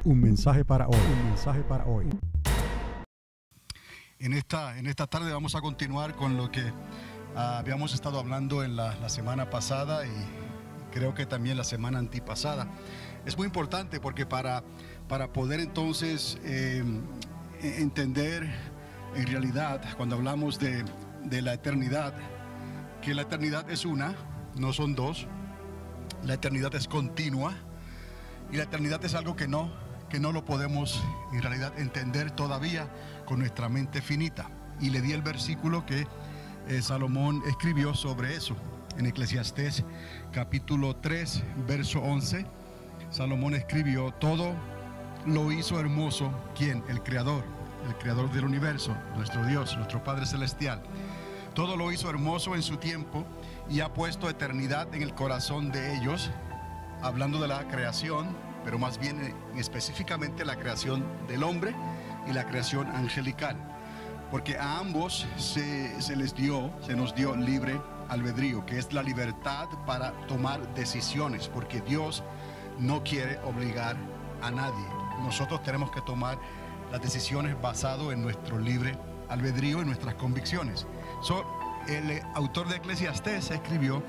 Un mensaje para hoy. Un mensaje para hoy. En esta tarde vamos a continuar con lo que habíamos estado hablando en la semana pasada y creo que también la semana antipasada. Es muy importante porque para poder entonces entender en realidad cuando hablamos de la eternidad, que la eternidad es una, no son dos. La eternidad es continua y la eternidad es algo que no lo podemos en realidad entender todavía con nuestra mente finita. Y le di el versículo que Salomón escribió sobre eso en Eclesiastés capítulo 3 verso 11. Salomón escribió: todo lo hizo hermoso. ¿Quién? El creador del universo, nuestro Dios, nuestro Padre Celestial. Todo lo hizo hermoso en su tiempo y ha puesto eternidad en el corazón de ellos, hablando de la creación, pero más bien específicamente la creación del hombre y la creación angelical, porque a ambos se nos dio libre albedrío, que es la libertad para tomar decisiones, porque Dios no quiere obligar a nadie. Nosotros tenemos que tomar las decisiones basado en nuestro libre albedrío y nuestras convicciones. El autor de Eclesiastés escribió: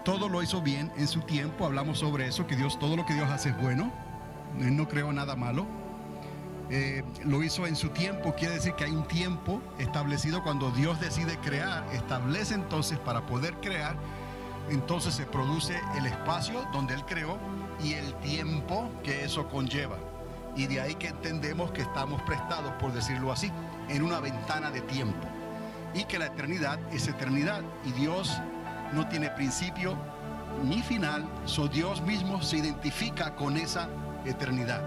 todo lo hizo bien en su tiempo. Hablamos sobre eso, que todo lo que Dios hace es bueno. Él no creó nada malo. Lo hizo en su tiempo, quiere decir que hay un tiempo establecido. Cuando Dios decide crear, establece entonces para poder crear. Entonces se produce el espacio donde Él creó y el tiempo que eso conlleva. Y de ahí que entendemos que estamos prestados, por decirlo así, en una ventana de tiempo. Y que la eternidad es eternidad. Y Dios no tiene principio ni final. Dios mismo se identifica con esa eternidad.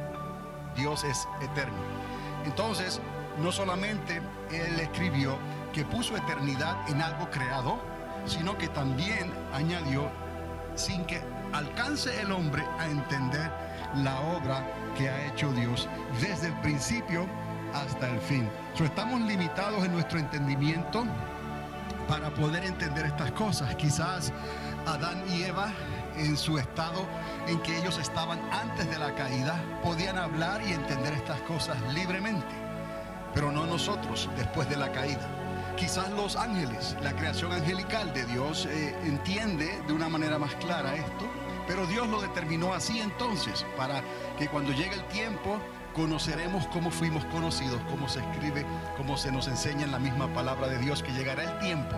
Dios es eterno. Entonces, no solamente Él escribió que puso eternidad en algo creado, sino que también añadió, sin que alcance el hombre a entender la obra que ha hecho Dios desde el principio hasta el fin. Estamos limitados en nuestro entendimiento para poder entender estas cosas. Quizás Adán y Eva, en su estado en que ellos estaban antes de la caída, podían hablar y entender estas cosas libremente, pero no nosotros después de la caída. Quizás los ángeles, la creación angelical de Dios, entiende de una manera más clara esto, pero Dios lo determinó así entonces, para que cuando llegue el tiempo conoceremos cómo fuimos conocidos, cómo se escribe, cómo se nos enseña en la misma palabra de Dios, que llegará el tiempo.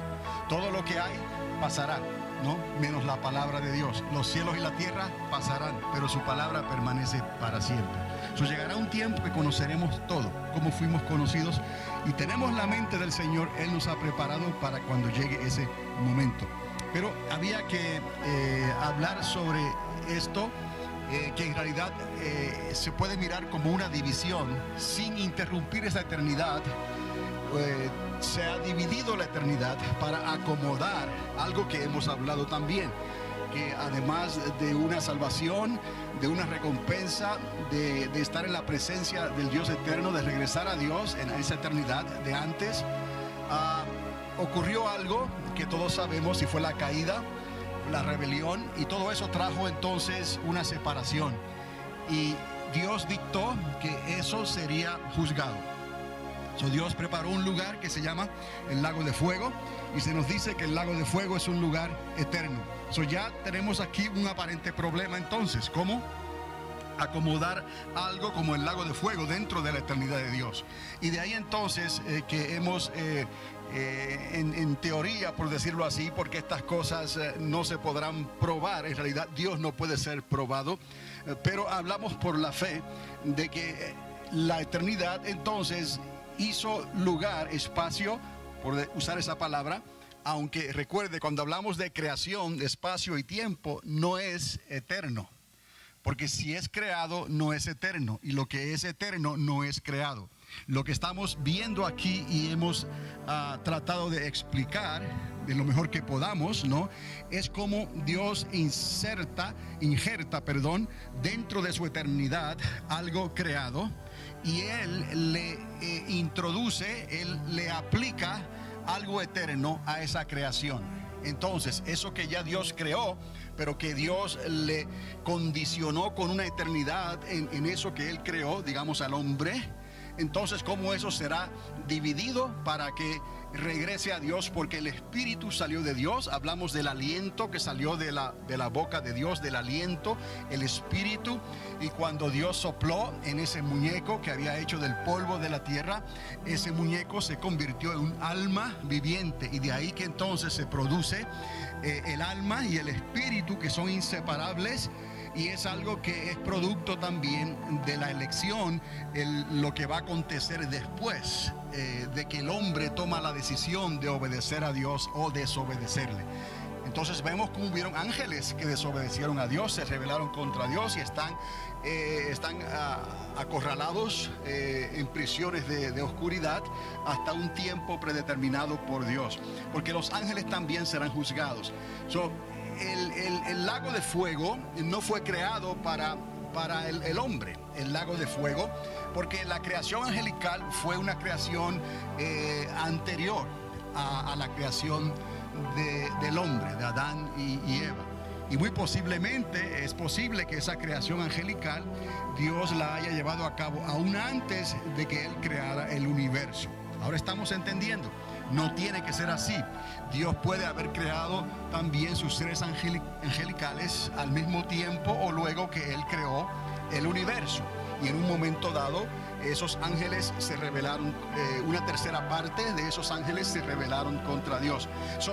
Todo lo que hay pasará, ¿no? Menos la palabra de Dios. Los cielos y la tierra pasarán, pero su palabra permanece para siempre. Llegará un tiempo que conoceremos todo, cómo fuimos conocidos, y tenemos la mente del Señor. Él nos ha preparado para cuando llegue ese momento. Pero había que hablar sobre esto, que en realidad se puede mirar como una división sin interrumpir esa eternidad. Se ha dividido la eternidad para acomodar algo que hemos hablado también, que además de una salvación, de una recompensa, de estar en la presencia del Dios eterno, de regresar a Dios en esa eternidad de antes, ocurrió algo que todos sabemos, y fue la caída, la rebelión, y todo eso trajo entonces una separación, y Dios dictó que eso sería juzgado. Dios preparó un lugar que se llama el lago de fuego, y se nos dice que el lago de fuego es un lugar eterno. Ya tenemos aquí un aparente problema entonces: ¿cómo acomodar algo como el lago de fuego dentro de la eternidad de Dios? Y de ahí entonces que hemos en teoría, por decirlo así, porque estas cosas no se podrán probar, en realidad Dios no puede ser probado, pero hablamos por la fe de que la eternidad entonces hizo lugar, espacio, por usar esa palabra, aunque recuerde, cuando hablamos de creación, de espacio y tiempo, no es eterno, porque si es creado no es eterno, y lo que es eterno no es creado. Lo que estamos viendo aquí y hemos tratado de explicar de lo mejor que podamos, ¿no?, es cómo Dios injerta, dentro de su eternidad algo creado, y Él le introduce, Él le aplica algo eterno a esa creación. Entonces, eso que ya Dios creó, pero que Dios le condicionó con una eternidad en eso que Él creó, digamos, al hombre. Entonces, ¿cómo eso será dividido para que regrese a Dios? Porque el espíritu salió de Dios. Hablamos del aliento que salió de la boca de Dios, del aliento, el espíritu. Y cuando Dios sopló en ese muñeco que había hecho del polvo de la tierra, ese muñeco se convirtió en un alma viviente. Y de ahí que entonces se produce el alma y el espíritu, que son inseparables. Y es algo que es producto también de la elección, lo que va a acontecer después de que el hombre toma la decisión de obedecer a Dios o desobedecerle. Entonces vemos como hubieron ángeles que desobedecieron a Dios, se rebelaron contra Dios y están acorralados en prisiones de oscuridad hasta un tiempo predeterminado por Dios, porque los ángeles también serán juzgados. El lago de fuego no fue creado para el hombre, el lago de fuego, porque la creación angelical fue una creación anterior a la creación del hombre, de Adán y Eva. Y muy posiblemente es posible que esa creación angelical Dios la haya llevado a cabo aún antes de que Él creara el universo. Ahora estamos entendiendo. No tiene que ser así. Dios puede haber creado también sus seres angelicales al mismo tiempo o luego que Él creó el universo. Y en un momento dado, esos ángeles se rebelaron, una tercera parte de esos ángeles se rebelaron contra Dios.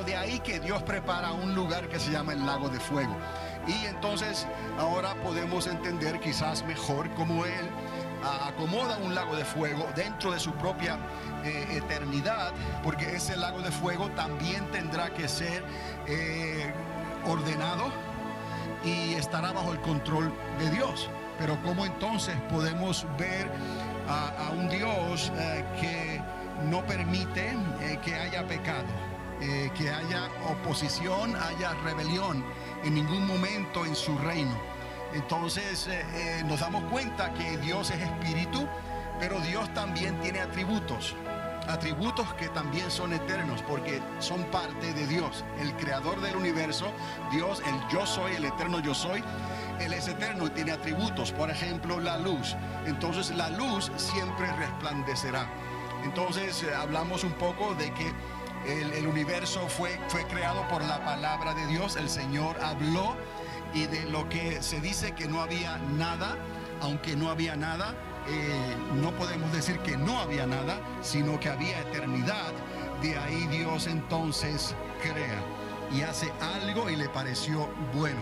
De ahí que Dios prepara un lugar que se llama el lago de fuego. Y entonces ahora podemos entender quizás mejor cómo Él acomoda un lago de fuego dentro de su propia eternidad, porque ese lago de fuego también tendrá que ser ordenado y estará bajo el control de Dios. Pero ¿cómo entonces podemos ver a un Dios que no permite que haya pecado, que haya oposición, haya rebelión en ningún momento en su reino? Entonces nos damos cuenta que Dios es espíritu, pero Dios también tiene atributos que también son eternos, porque son parte de Dios, el creador del universo. Dios, el yo soy, el eterno yo soy, Él es eterno y tiene atributos. Por ejemplo, la luz. Entonces la luz siempre resplandecerá. Entonces hablamos un poco de que el universo fue creado por la palabra de Dios. El Señor habló, y de lo que se dice que no había nada, aunque no había nada, no podemos decir que no había nada, sino que había eternidad. De ahí Dios entonces crea y hace algo y le pareció bueno.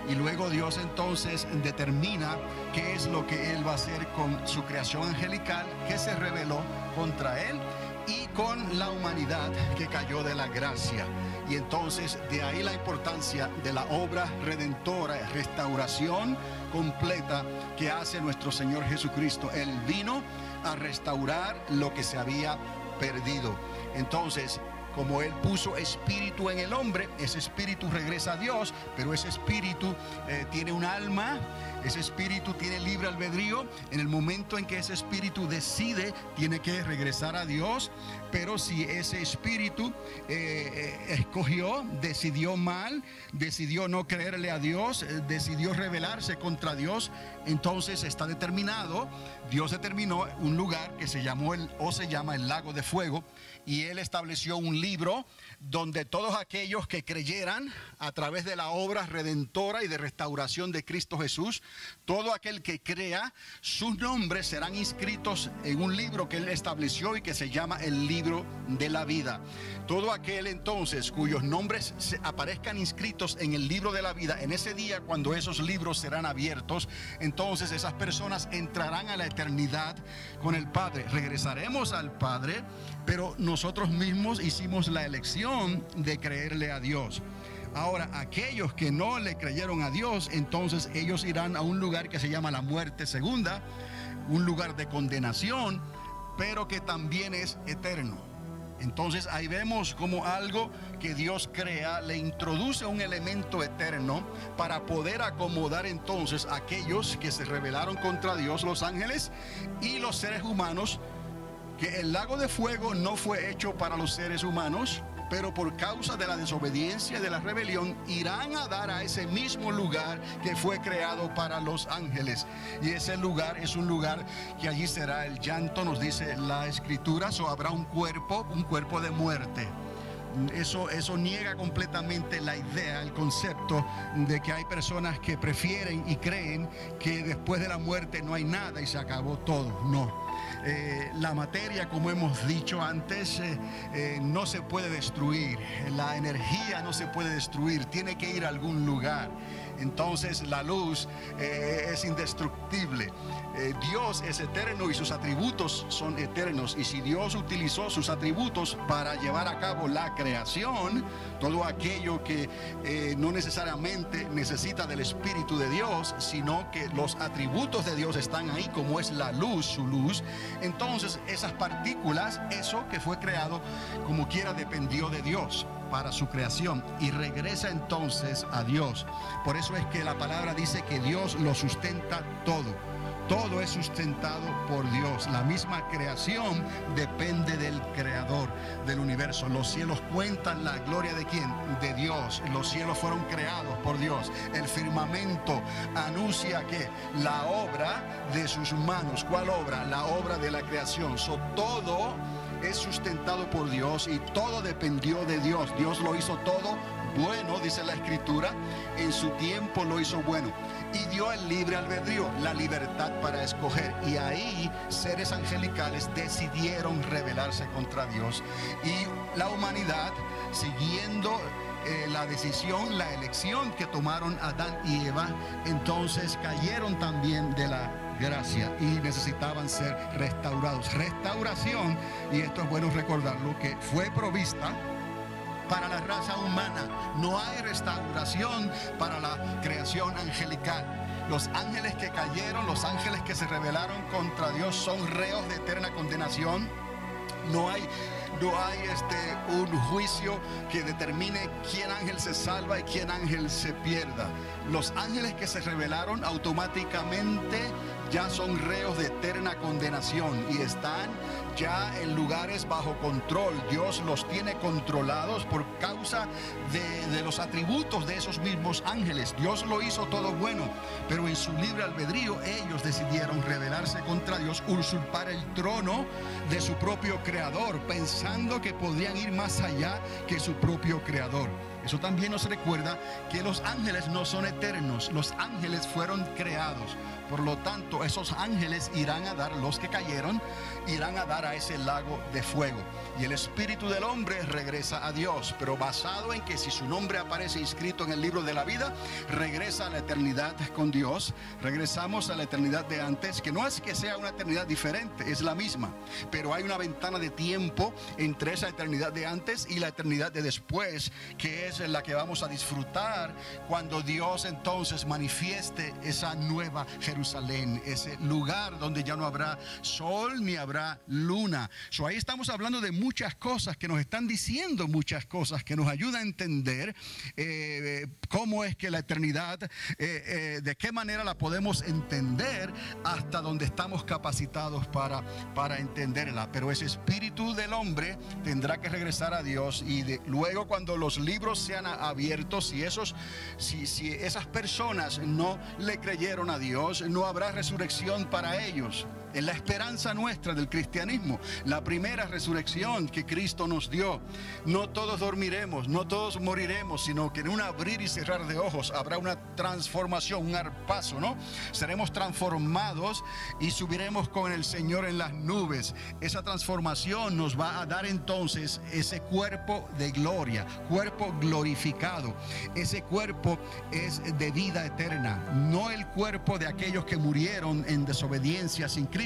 Y luego Dios entonces determina qué es lo que Él va a hacer con su creación angelical, que se rebeló contra Él, y con la humanidad que cayó de la gracia. Y entonces de ahí la importancia de la obra redentora, restauración completa que hace nuestro Señor Jesucristo. Él vino a restaurar lo que se había perdido. Entonces, como Él puso espíritu en el hombre, ese espíritu regresa a Dios, pero ese espíritu tiene un alma, ese espíritu tiene libre albedrío. En el momento en que ese espíritu decide, tiene que regresar a Dios. Pero si ese espíritu decidió mal, decidió no creerle a Dios, decidió rebelarse contra Dios, entonces está determinado. Dios determinó un lugar que se llama el lago de fuego, y Él estableció un libro donde todos aquellos que creyeran a través de la obra redentora y de restauración de Cristo Jesús, todo aquel que crea, sus nombres serán inscritos en un libro que Él estableció y que se llama el libro de la vida. Todo aquel entonces cuyos nombres aparezcan inscritos en el libro de la vida, en ese día cuando esos libros serán abiertos, entonces esas personas entrarán a la eternidad con el Padre. Regresaremos al Padre, pero nosotros mismos hicimos la elección de creerle a Dios. Ahora, aquellos que no le creyeron a Dios, entonces ellos irán a un lugar que se llama la muerte segunda, un lugar de condenación, pero que también es eterno. Entonces ahí vemos como algo que Dios crea le introduce un elemento eterno para poder acomodar entonces a aquellos que se rebelaron contra Dios, los ángeles y los seres humanos. Que el lago de fuego no fue hecho para los seres humanos, pero por causa de la desobediencia y de la rebelión irán a dar a ese mismo lugar que fue creado para los ángeles. Y ese lugar es un lugar que allí será el llanto, nos dice la Escritura, o habrá un cuerpo de muerte. Eso niega completamente la idea, el concepto de que hay personas que prefieren y creen que después de la muerte no hay nada y se acabó todo. No. La materia, como hemos dicho antes, no se puede destruir. La energía no se puede destruir, tiene que ir a algún lugar. Entonces la luz es indestructible. Dios es eterno y sus atributos son eternos. Y si Dios utilizó sus atributos para llevar a cabo la creación, todo aquello que no necesariamente necesita del Espíritu de Dios, sino que los atributos de Dios están ahí, como es la luz, su luz, entonces esas partículas, eso que fue creado, como quiera dependió de Dios para su creación y regresa entonces a Dios. Por eso es que la palabra dice que Dios lo sustenta todo. Todo es sustentado por Dios. La misma creación depende del creador del universo. Los cielos cuentan la gloria de ¿quién? De Dios. Los cielos fueron creados por Dios. El firmamento anuncia que la obra de sus manos. ¿Cuál obra? La obra de la creación. Todo es sustentado por Dios y todo dependió de Dios. Dios lo hizo todo bueno, dice la Escritura, en su tiempo lo hizo bueno y dio el libre albedrío, la libertad para escoger, y ahí seres angelicales decidieron rebelarse contra Dios y la humanidad, siguiendo la decisión, la elección que tomaron Adán y Eva, entonces cayeron también de la gracia y necesitaban ser restaurados. Restauración, y esto es bueno recordarlo, que fue provista para la raza humana. No hay restauración para la creación angelical. Los ángeles que cayeron, los ángeles que se rebelaron contra Dios son reos de eterna condenación. No hay un juicio que determine quién ángel se salva y quién ángel se pierda. Los ángeles que se rebelaron automáticamente ya son reos de eterna condenación y están ya en lugares bajo control. Dios los tiene controlados por causa de los atributos de esos mismos ángeles. Dios lo hizo todo bueno, pero en su libre albedrío ellos decidieron rebelarse contra Dios, usurpar el trono de su propio creador, pensando que podían ir más allá que su propio creador. Eso también nos recuerda que los ángeles no son eternos, los ángeles fueron creados. Por lo tanto, esos ángeles irán a dar, los que cayeron, irán a dar a ese lago de fuego. Y el espíritu del hombre regresa a Dios, pero basado en que si su nombre aparece inscrito en el libro de la vida, regresa a la eternidad con Dios. Regresamos a la eternidad de antes, que no es que sea una eternidad diferente, es la misma. Pero hay una ventana de tiempo entre esa eternidad de antes y la eternidad de después, que es la que vamos a disfrutar cuando Dios entonces manifieste esa nueva Jerusalén, ese lugar donde ya no habrá sol ni habrá luna. Ahí estamos hablando de muchas cosas que nos están diciendo, muchas cosas que nos ayudan a entender cómo es que la eternidad, de qué manera la podemos entender hasta donde estamos capacitados para entenderla. Pero ese espíritu del hombre tendrá que regresar a Dios y luego cuando los libros sean abiertos, si esas personas no le creyeron a Dios, no habrá resurrección para ellos. Es la esperanza nuestra del cristianismo, la primera resurrección que Cristo nos dio. No todos dormiremos, no todos moriremos, sino que en un abrir y cerrar de ojos habrá una transformación, un arpazo, ¿no? Seremos transformados y subiremos con el Señor en las nubes. Esa transformación nos va a dar entonces ese cuerpo de gloria, cuerpo glorificado. Ese cuerpo es de vida eterna, no el cuerpo de aquellos que murieron en desobediencia sin Cristo,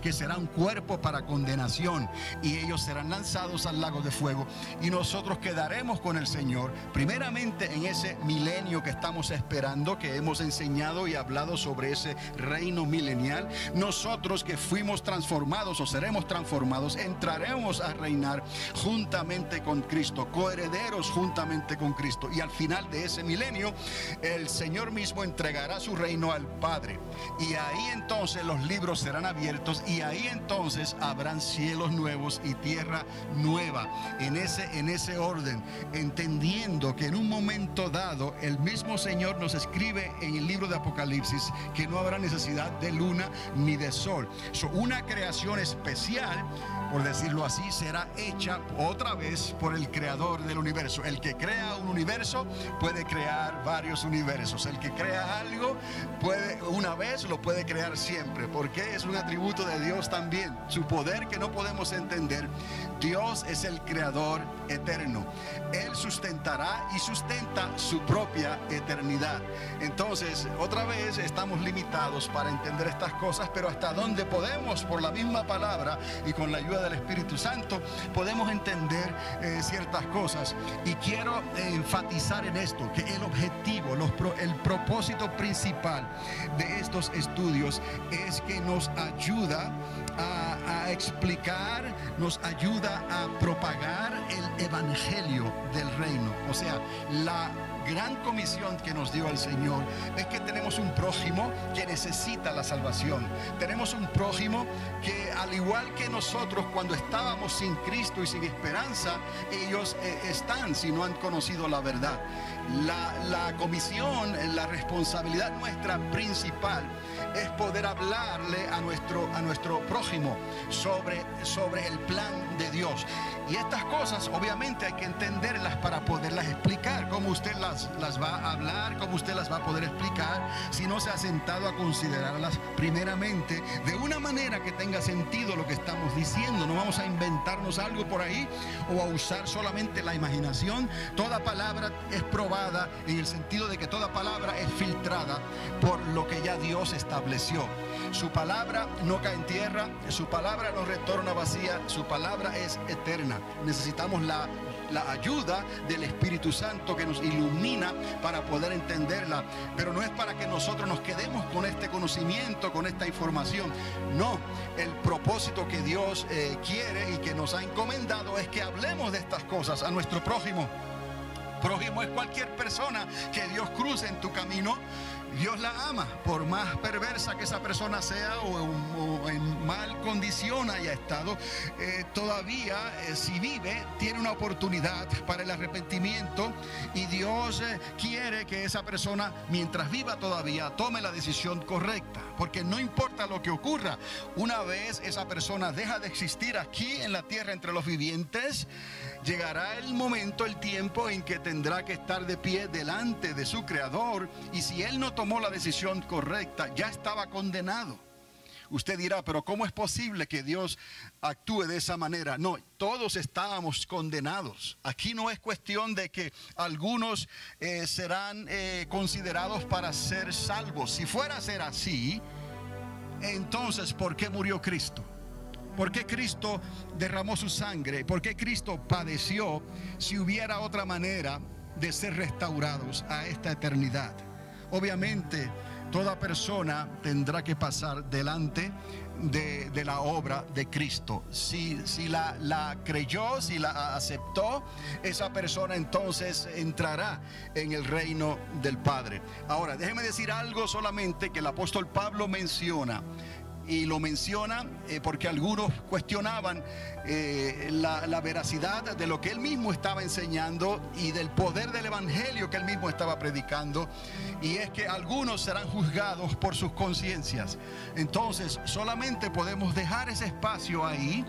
que será un cuerpo para condenación, y ellos serán lanzados al lago de fuego y nosotros quedaremos con el Señor primeramente en ese milenio que estamos esperando, que hemos enseñado y hablado sobre ese reino milenial. Nosotros que fuimos transformados o seremos transformados, entraremos a reinar juntamente con Cristo, coherederos juntamente con Cristo, y al final de ese milenio el Señor mismo entregará su reino al Padre y ahí entonces los libros serán abiertos abiertos, y ahí entonces habrán cielos nuevos y tierra nueva. En ese orden, entendiendo que en un momento dado el mismo Señor nos escribe en el libro de Apocalipsis que no habrá necesidad de luna ni de sol. Una creación especial, por decirlo así, será hecha otra vez por el creador del universo. El que crea un universo puede crear varios universos. El que crea algo una vez lo puede crear siempre, porque es un atributo de Dios también, su poder que no podemos entender. Dios es el creador eterno. Él sustentará y sustenta su propia eternidad. Entonces, otra vez estamos limitados para entender estas cosas, pero hasta donde podemos, por la misma palabra y con la ayuda del Espíritu Santo, podemos entender ciertas cosas. Y quiero enfatizar en esto, que el objetivo, el propósito principal de estos estudios es que nos ayuda a explicar, nos ayuda a propagar el evangelio del reino. O sea, la gran comisión que nos dio el Señor es que tenemos un prójimo que necesita la salvación. Tenemos un prójimo que, al igual que nosotros, cuando estábamos sin Cristo y sin esperanza, ellos están, si no han conocido la verdad. La comisión, la responsabilidad nuestra principal es poder hablarle a nuestro prójimo sobre el plan de Dios. Y estas cosas obviamente hay que entenderlas para poderlas explicar. ¿Cómo usted las va a hablar? ¿Cómo usted las va a poder explicar si no se ha sentado a considerarlas primeramente de una manera que tenga sentido lo que estamos diciendo? No vamos a inventarnos algo por ahí o a usar solamente la imaginación. Toda palabra es probada en el sentido de que toda palabra es filtrada por lo que ya Dios estableció. Su palabra no cae en tierra, su palabra no retorna vacía, su palabra es eterna. Necesitamos la ayuda del Espíritu Santo que nos ilumina para poder entenderla, pero no es para que nosotros nos quedemos con este conocimiento, con esta información. No, el propósito que Dios quiere y que nos ha encomendado es que hablemos de estas cosas a nuestro prójimo. Prójimo es cualquier persona que Dios cruce en tu camino. Dios la ama, por más perversa que esa persona sea o en mal condición haya estado, todavía si vive tiene una oportunidad para el arrepentimiento, y Dios quiere que esa persona, mientras viva todavía, tome la decisión correcta, porque no importa lo que ocurra, una vez esa persona deja de existir aquí en la tierra entre los vivientes, llegará el momento, el tiempo en que tendrá que estar de pie delante de su Creador, y si él no tomó la decisión correcta, ya estaba condenado. Usted dirá, pero ¿cómo es posible que Dios actúe de esa manera? No, todos estábamos condenados. Aquí no es cuestión de que algunos serán considerados para ser salvos. Si fuera a ser así, entonces ¿por qué murió Cristo? ¿Por qué Cristo derramó su sangre? ¿Por qué Cristo padeció si hubiera otra manera de ser restaurados a esta eternidad? Obviamente, toda persona tendrá que pasar delante de la obra de Cristo. Si la creyó, si la aceptó, esa persona entonces entrará en el reino del Padre. Ahora, déjeme decir algo solamente que el apóstol Pablo menciona. Y lo menciona porque algunos cuestionaban la veracidad de lo que él mismo estaba enseñando y del poder del evangelio que él mismo estaba predicando. Y es que algunos serán juzgados por sus conciencias. Entonces solamente podemos dejar ese espacio ahí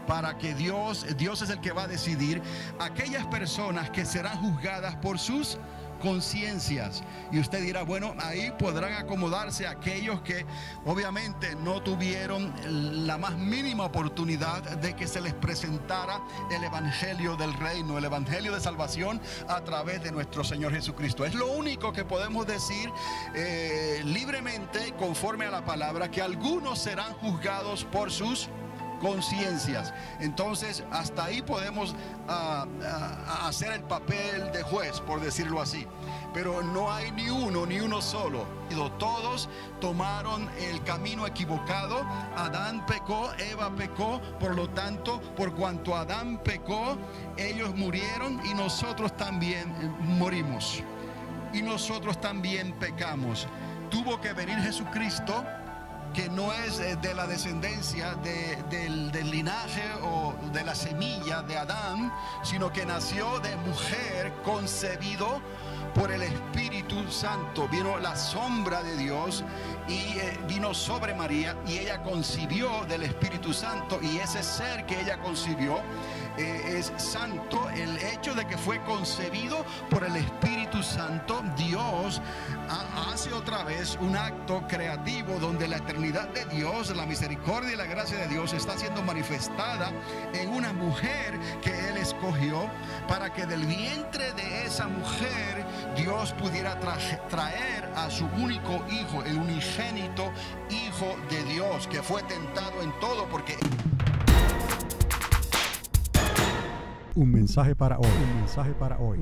para que Dios es el que va a decidir aquellas personas que serán juzgadas por sus conciencias. Y usted dirá, bueno, ahí podrán acomodarse aquellos que obviamente no tuvieron la más mínima oportunidad de que se les presentara el evangelio del reino, el evangelio de salvación a través de nuestro Señor Jesucristo. Es lo único que podemos decir libremente, conforme a la palabra, que algunos serán juzgados por sus conciencias. Entonces hasta ahí podemos hacer el papel de juez, por decirlo así, pero no hay ni uno solo. Todos tomaron el camino equivocado. Adán pecó, Eva pecó, por lo tanto, por cuanto Adán pecó, ellos murieron y nosotros también morimos, y nosotros también pecamos. Tuvo que venir Jesucristo que no es de la descendencia del linaje o de la semilla de Adán, sino que nació de mujer, concebido por el Espíritu Santo. Vino la sombra de Dios y vino sobre María, y ella concibió del Espíritu Santo, y ese ser que ella concibió es santo. El hecho de que fue concebido por el Espíritu Santo, Dios hace otra vez un acto creativo donde la eternidad de Dios, la misericordia y la gracia de Dios está siendo manifestada en una mujer que Él escogió, para que del vientre de esa mujer Dios pudiera traer a su único hijo, el unigénito Hijo de Dios, que fue tentado en todo porque... Un mensaje para hoy. Un mensaje para hoy.